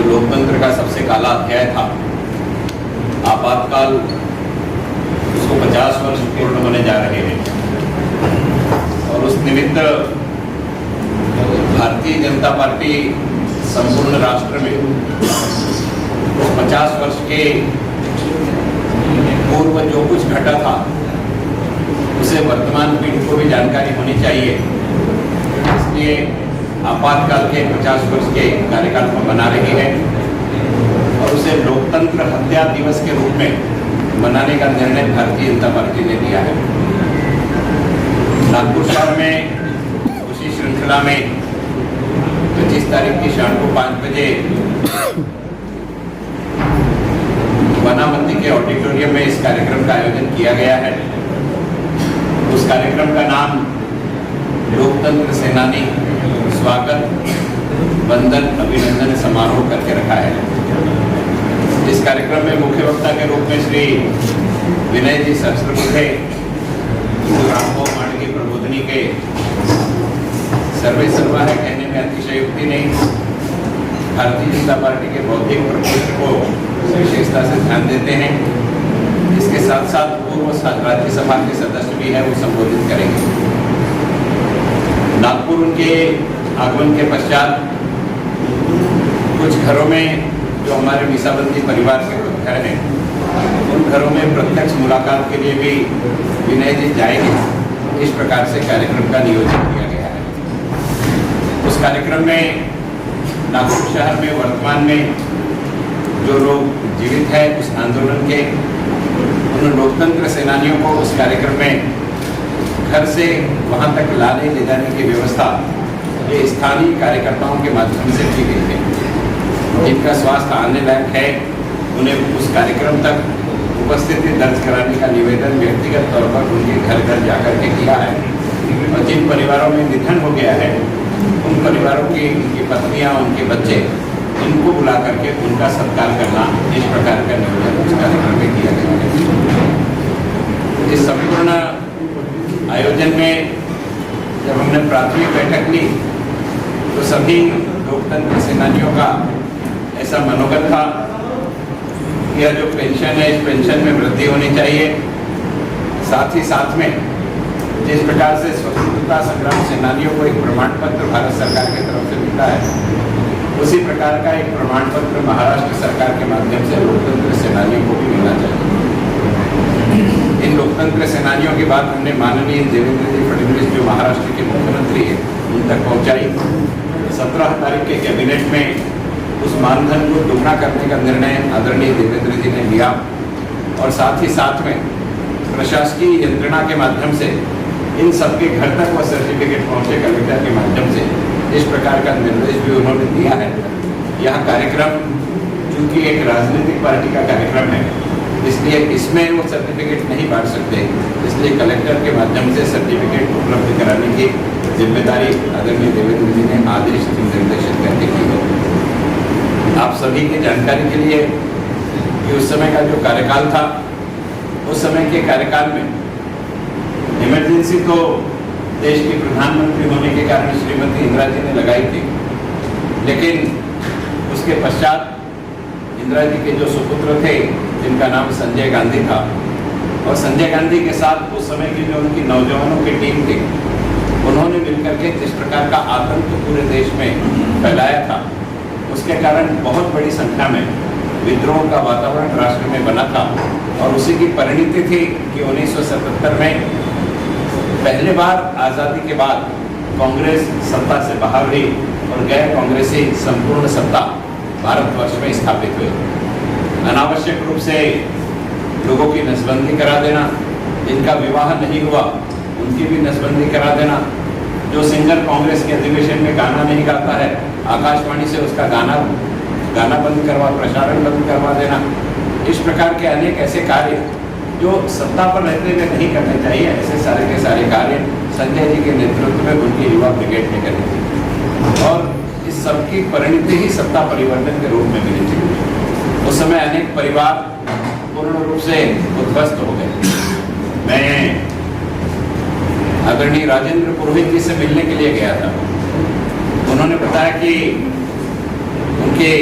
जो लोकतंत्र का सबसे काला अध्याय था, आपातकाल, उसको 50 वर्ष पूर्ण होने जा रहे हैं और उस निमित्त भारतीय जनता पार्टी संपूर्ण राष्ट्र में 50 वर्ष के पूर्व जो कुछ घटा था उसे वर्तमान पीढ़ी को भी जानकारी होनी चाहिए। इसलिए आपातकाल के 50 वर्ष के कार्यकाल को मना रही है और उसे लोकतंत्र हत्या दिवस के रूप में मनाने का निर्णय भारतीय जनता पार्टी ने लिया है। नागपुर शहर में उसी श्रृंखला में 25 तारीख की शाम को 5 बजे वनामती के ऑडिटोरियम में इस कार्यक्रम का आयोजन किया गया है। उस कार्यक्रम का नाम लोकतंत्र सेनानी स्वागत वंदन अभिनंदन समारोह करके रखा है। इस कार्यक्रम में मुख्य वक्ता के रूप में श्री विनय जी सहस्त्रबुद्धे, रामभोग मांडगी प्रबोधनी के सर्वे सर्वा है कहने में अतिशयोक्ति नहीं, भारतीय जनता पार्टी के बौद्धिक प्रकोष्ठ को विशेषता से ध्यान देते हैं। इसके साथ साथ पूर्व राज्यसभा के सदस्य भी है, वो संबोधित करेंगे। नागपुर उनके आगमन के पश्चात कुछ घरों में जो हमारे मीसाबंदी परिवार के घर हैं, उन घरों में प्रत्यक्ष मुलाकात के लिए भी विनय जी जाएंगे। इस प्रकार से कार्यक्रम का नियोजन किया गया है। उस कार्यक्रम में नागपुर शहर में वर्तमान में जो लोग जीवित है उस आंदोलन के, उन लोकतंत्र सेनानियों को उस कार्यक्रम में घर से वहां तक लाने ले जाने की व्यवस्था ये स्थानीय कार्यकर्ताओं के माध्यम से की गई है। जिनका स्वास्थ्य आने लायक है उन्हें उस कार्यक्रम तक उपस्थिति दर्ज कराने का निवेदन व्यक्तिगत तौर पर उनके घर घर जाकर के किया है। और जिन परिवारों में निधन हो गया है उन परिवारों की उनकी पत्नियां, उनके बच्चे, इनको बुला करके उनका सत्कार करना, इस प्रकार का नियोजन उस कार्यक्रम में किया गया है। इस संपूर्ण आयोजन में जब हमने प्राथमिक बैठक ली तो सभी लोकतंत्र सेनानियों का ऐसा मनोगत था कि यह जो पेंशन है इस पेंशन में वृद्धि होनी चाहिए। साथ ही साथ में जिस प्रकार से स्वतंत्रता संग्राम सेनानियों को एक प्रमाण पत्र भारत सरकार की तरफ से मिलता है, उसी प्रकार का एक प्रमाण पत्र महाराष्ट्र सरकार के माध्यम से लोकतंत्र सेनानियों को भी मिलना चाहिए। इन लोकतंत्र सेनानियों की बात हमने माननीय देवेंद्र जी फडणवीस जो महाराष्ट्र के मुख्यमंत्री हैं उन तक पहुंचाई। 17 तारीख के कैबिनेट में उस मानधन को दुगना करने का निर्णय आदरणीय देवेंद्र जी ने लिया और साथ ही साथ में प्रशासकीय यंत्रणा के माध्यम से इन सबके घर तक वह सर्टिफिकेट पहुंचे कलेक्टर के माध्यम से, इस प्रकार का निर्देश भी उन्होंने दिया है। यह कार्यक्रम चूंकि एक राजनीतिक पार्टी का कार्यक्रम है, इसलिए इसमें वो सर्टिफिकेट नहीं बांट सकते, इसलिए कलेक्टर के माध्यम से सर्टिफिकेट उपलब्ध कराने की जिम्मेदारी आदरणीय देवेंद्र जी ने आदेश निर्देशित करके की है। आप सभी की जानकारी के लिए कि उस समय का जो कार्यकाल था, उस समय के कार्यकाल में इमरजेंसी तो देश की प्रधानमंत्री होने के कारण श्रीमती इंदिरा जी ने लगाई थी, लेकिन उसके पश्चात इंदिरा जी के जो सुपुत्र थे जिनका नाम संजय गांधी था, और संजय गांधी के साथ उस समय की जो उनकी नौजवानों की टीम थी, उन्होंने मिलकर के जिस प्रकार का आतंक पूरे देश में फैलाया था, उसके कारण बहुत बड़ी संख्या में विद्रोह का वातावरण राष्ट्र में बना था। और उसी की परिणति थी कि 1977 में पहले बार आज़ादी के बाद कांग्रेस सत्ता से बाहर हुई और गैर कांग्रेसी संपूर्ण सत्ता भारतवर्ष में स्थापित हुई। अनावश्यक रूप से लोगों की नसबंदी करा देना, जिनका विवाह नहीं हुआ उनकी भी नसबंदी करा देना, जो सिंगर कांग्रेस के अधिवेशन में गाना नहीं गाता है आकाशवाणी से उसका गाना बंद करवा, प्रसारण बंद करवा देना, इस प्रकार के अनेक ऐसे कार्य जो सत्ता पर रहते हुए नहीं करने चाहिए, ऐसे सारे के सारे कार्य संजय जी के नेतृत्व में उनकी युवा ब्रिगेड ने करी थी और इस सबकी परिणति ही सत्ता परिवर्तन के रूप में मिली थी। उस समय अनेक परिवार पूर्ण रूप से उद्ध्वस्त हो गए। मैं आदरणीय राजेंद्र पुरोहित जी से मिलने के लिए गया था। उन्होंने बताया कि उनके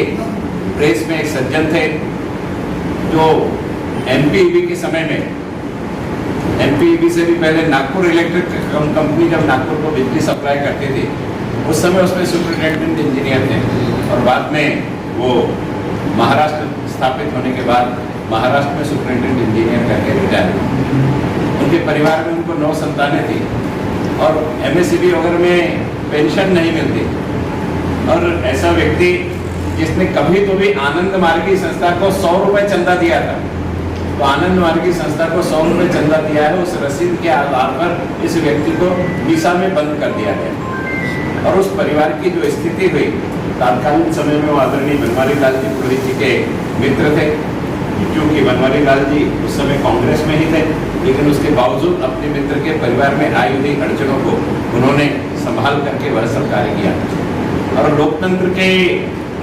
प्रेस में एक सज्जन थे जो एमपीईबी के समय में, एमपीईबी से भी पहले नागपुर इलेक्ट्रिक कंपनी जब नागपुर को बिजली सप्लाई करती थी उस समय उसमें सुपरिटेंडेंट इंजीनियर थे और बाद में वो महाराष्ट्र स्थापित होने के बाद महाराष्ट्र में सुपरिटेंडेंट इंजीनियर करके रिटायर हुए। उनके परिवार में उनको 9 संतानें थी और एमएससीबी वगैरह में पेंशन नहीं मिलती और ऐसा व्यक्ति जिसने कभी तो भी आनंद मार्गी संस्था को 100 रुपये चंदा दिया था, तो आनंद मार्गी संस्था को 100 रुपये चंदा दिया है, उस रसीद के आधार पर इस व्यक्ति को वीसा में बंद कर दिया गया। और उस परिवार की जो स्थिति हुई, तत्कालीन समय में वो आदरणीय बनवारी लाल जी पुरोहित जी के मित्र थे, क्योंकि बनवारी लाल जी उस समय कांग्रेस में ही थे, लेकिन उसके बावजूद अपने मित्र के परिवार में आई हुई अड़चनों को उन्होंने संभाल करके वह सब कार्य किया। और लोकतंत्र के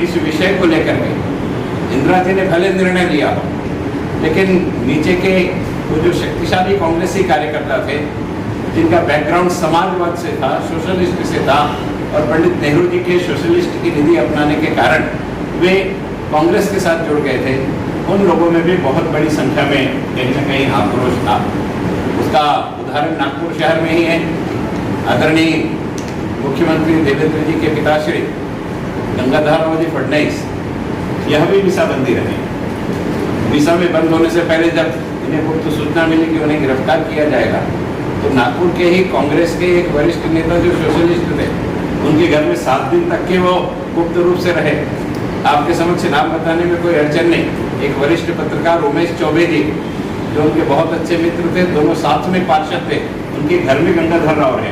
इस विषय को लेकर के इंदिरा जी ने भले निर्णय लिया हो, लेकिन नीचे के वो जो शक्तिशाली कांग्रेसी कार्यकर्ता थे जिनका बैकग्राउंड समाजवाद से था, सोशलिस्ट से था और पंडित नेहरू जी के सोशलिस्ट की नीति अपनाने के कारण वे कांग्रेस के साथ जुड़ गए थे, उन लोगों में भी बहुत बड़ी संख्या में कहीं न कहीं आक्रोश था। उसका उदाहरण नागपुर शहर में ही है। आदरणीय मुख्यमंत्री देवेंद्र जी के पिताश्री गंगाधरराव जी फडणवीस यह भी वीसाबंदी रहे। वीसा में बंद होने से पहले जब इन्हें गुप्त सूचना मिली कि उन्हें गिरफ्तार किया जाएगा, तो नागपुर के ही कांग्रेस के एक वरिष्ठ नेता जो सोशलिस्ट थे, उनके घर में 7 दिन तक के वो गुप्त रूप से रहे। आपके समक्ष नाम बताने में कोई अड़चन नहीं। एक वरिष्ठ पत्रकार उमेश चौबे जी जो उनके बहुत अच्छे मित्र थे, दोनों साथ में पार्षद थे, उनके घर में गंगाधर राव रहे।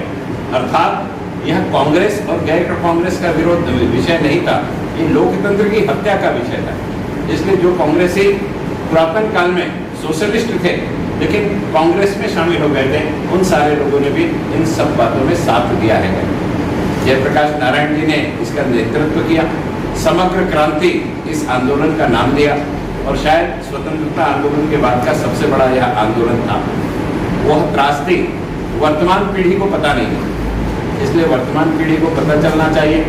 अर्थात यह कांग्रेस और गैर कांग्रेस का विरोध विषय नहीं था, ये लोकतंत्र की हत्या का विषय था। इसलिए जो कांग्रेसी पुरातन काल में सोशलिस्ट थे लेकिन कांग्रेस में शामिल हो गए थे, उन सारे लोगों ने भी इन सब बातों में साथ दिया है। जयप्रकाश नारायण जी ने इसका नेतृत्व किया, समग्र क्रांति इस आंदोलन का नाम दिया और शायद स्वतंत्रता आंदोलन के बाद का सबसे बड़ा यह आंदोलन था। वह त्रासदी वर्तमान पीढ़ी को पता नहीं है, इसलिए वर्तमान पीढ़ी को पता चलना चाहिए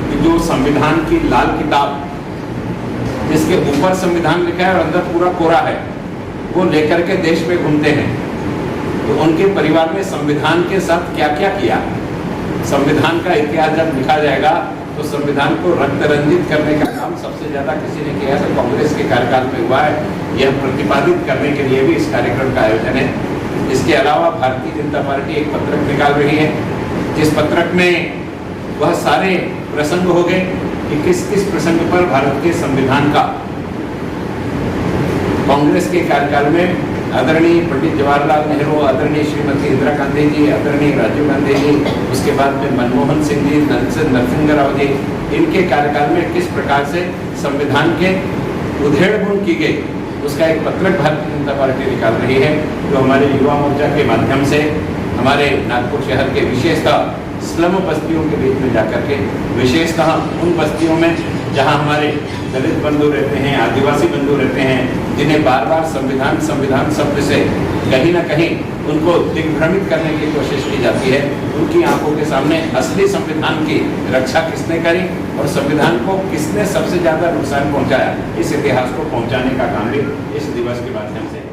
कि जो संविधान की लाल किताब जिसके ऊपर संविधान लिखा है और अंदर पूरा कोरा है, वो लेकर के देश में घूमते हैं, तो उनके परिवार ने संविधान के साथ क्या क्या किया। संविधान का इतिहास जब लिखा जाएगा तो संविधान को रक्त रंजित करने का काम सबसे ज्यादा किसी ने किया तो कांग्रेस के कार्यकाल में हुआ है। यह प्रतिपादित करने के लिए भी इस कार्यक्रम का आयोजन है। इसके अलावा भारतीय जनता पार्टी एक पत्रक निकाल रही है, जिस पत्रक में वह सारे प्रसंग हो गए कि किस किस प्रसंग पर भारत के संविधान का कांग्रेस के कार्यकाल में आदरणीय पंडित जवाहरलाल नेहरू, आदरणीय श्रीमती इंदिरा गांधी जी, आदरणीय राजीव गांधी जी, उसके बाद में मनमोहन सिंह जी, नरसिंह राव जी, इनके कार्यकाल में किस प्रकार से संविधान के उधेड़बुन की गई, उसका एक पत्रक भारतीय जनता पार्टी निकाल रही है, जो हमारे युवा मोर्चा के माध्यम से हमारे नागपुर शहर के विशेषतः स्लम बस्तियों के बीच में जाकर के, विशेषतः उन बस्तियों में जहां हमारे दलित बंधु रहते हैं, आदिवासी बंधु रहते हैं, जिन्हें बार बार संविधान संविधान शब्द से कहीं ना कहीं उनको दिग्भ्रमित करने की कोशिश की जाती है, उनकी आंखों के सामने असली संविधान की रक्षा किसने करी और संविधान को किसने सबसे ज्यादा नुकसान पहुंचाया, इस इतिहास को पहुंचाने का काम भी इस दिवस के माध्यम से